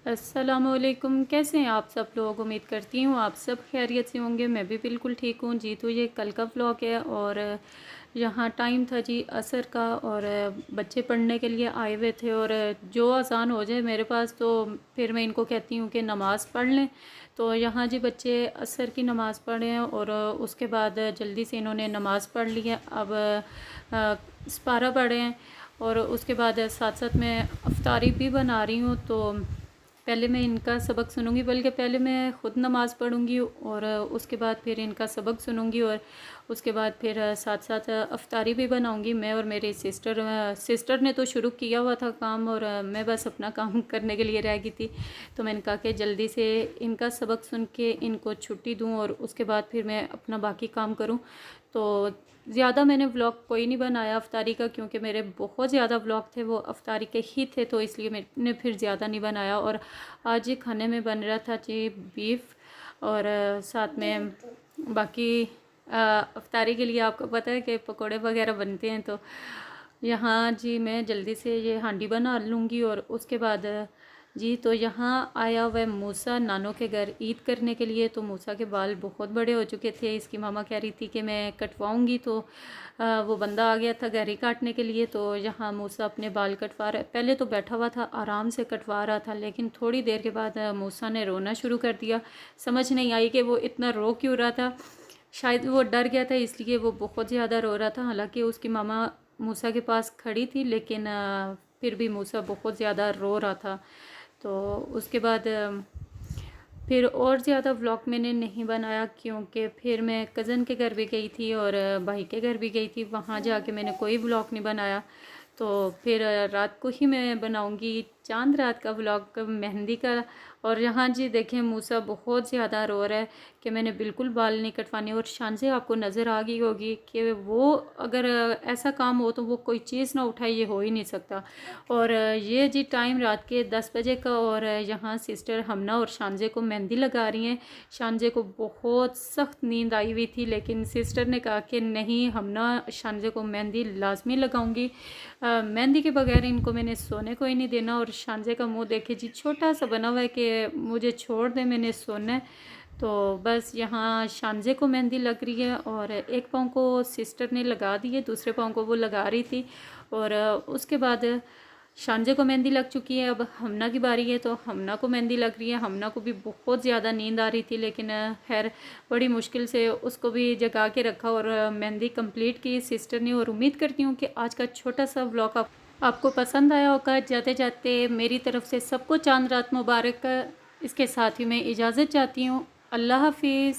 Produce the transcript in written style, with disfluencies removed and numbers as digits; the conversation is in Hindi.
अस्सलामुअलैकुम। कैसे हैं आप सब लोग? उम्मीद करती हूँ आप सब खैरियत से होंगे। मैं भी बिल्कुल ठीक हूँ जी। तो ये कल का व्लॉग है और यहाँ टाइम था जी असर का और बच्चे पढ़ने के लिए आए हुए थे और जो आसान हो जाए मेरे पास तो फिर मैं इनको कहती हूँ कि नमाज़ पढ़ लें। तो यहाँ जी बच्चे असर की नमाज़ पढ़े हैं और उसके बाद जल्दी से इन्होंने नमाज़ पढ़ ली है। अब सपारा पढ़े हैं और उसके बाद साथ साथ मैं अफ्तारी भी बना रही हूँ। तो पहले मैं इनका सबक सुनूंगी, बल्कि पहले मैं ख़ुद नमाज़ पढ़ूंगी और उसके बाद फिर इनका सबक सुनूंगी और उसके बाद फिर साथ साथ अफ्तारी भी बनाऊंगी। मैं और मेरी सिस्टर ने तो शुरू किया हुआ था काम और मैं बस अपना काम करने के लिए रह गई थी। तो मैंने कहा कि जल्दी से इनका सबक सुन के इनको छुट्टी दूँ और उसके बाद फिर मैं अपना बाकी काम करूँ। तो ज़्यादा मैंने व्लॉग कोई नहीं बनाया अफ्तारी का, क्योंकि मेरे बहुत ज़्यादा व्लॉग थे वो अफ्तारी के ही थे, तो इसलिए मैंने फिर ज़्यादा नहीं बनाया। और आज ये खाने में बन रहा था जी बीफ और साथ में बाकी अफ्तारी के लिए आपको पता है कि पकोड़े वगैरह बनते हैं। तो यहाँ जी मैं जल्दी से ये हांडी बना लूँगी और उसके बाद जी तो यहाँ आया वह मूसा नानों के घर ईद करने के लिए। तो मूसा के बाल बहुत बड़े हो चुके थे, इसकी मामा कह रही थी कि मैं कटवाऊँगी, तो वो बंदा आ गया था घर ही काटने के लिए। तो यहाँ मूसा अपने बाल कटवा रहा, पहले तो बैठा हुआ था आराम से कटवा रहा था, लेकिन थोड़ी देर के बाद मूसा ने रोना शुरू कर दिया। समझ नहीं आई कि वो इतना रो क्यों रहा था, शायद वो डर गया था इसलिए वो बहुत ज़्यादा रो रहा था। हालांकि उसकी मामा मूसा के पास खड़ी थी, लेकिन फिर भी मूसा बहुत ज़्यादा रो रहा था। तो उसके बाद फिर और ज़्यादा व्लॉग मैंने नहीं बनाया, क्योंकि फिर मैं कज़न के घर भी गई थी और भाई के घर भी गई थी, वहाँ जाके मैंने कोई व्लॉग नहीं बनाया। तो फिर रात को ही मैं बनाऊंगी चांद रात का व्लॉग, मेहंदी का। और यहाँ जी देखें मूसा बहुत ज़्यादा रो रहा है कि मैंने बिल्कुल बाल नहीं कटवाने। और शान से आपको नज़र आ गई होगी कि वो अगर ऐसा काम हो तो वो कोई चीज़ ना उठाए, ये हो ही नहीं सकता। और ये जी टाइम रात के 10 बजे का और यहाँ सिस्टर हमना और शानजे को मेहंदी लगा रही हैं। शानजे को बहुत सख्त नींद आई हुई थी, लेकिन सिस्टर ने कहा कि नहीं, हमना शानजे को मेहंदी लाजमी लगाऊंगी, मेहंदी के बगैर इनको मैंने सोने को ही नहीं देना। और शानजे का मुंह देखे जी छोटा सा बना हुआ है कि मुझे छोड़ दे, मैंने सोना है। तो बस यहाँ शानजे को मेहंदी लग रही है और एक पाँव को सिस्टर ने लगा दी है, दूसरे पाँव को वो लगा रही थी। और उसके बाद शानजे को मेहंदी लग चुकी है, अब हमना की बारी है, तो हमना को मेहंदी लग रही है। हमना को भी बहुत ज़्यादा नींद आ रही थी, लेकिन खैर बड़ी मुश्किल से उसको भी जगा के रखा और मेहंदी कंप्लीट की सिस्टर ने। और उम्मीद करती हूँ कि आज का छोटा सा व्लॉग आपको पसंद आया होगा। जाते जाते मेरी तरफ से सबको चांद रात मुबारक। इसके साथ ही मैं इजाज़त चाहती हूँ। अल्लाह हाफिज़।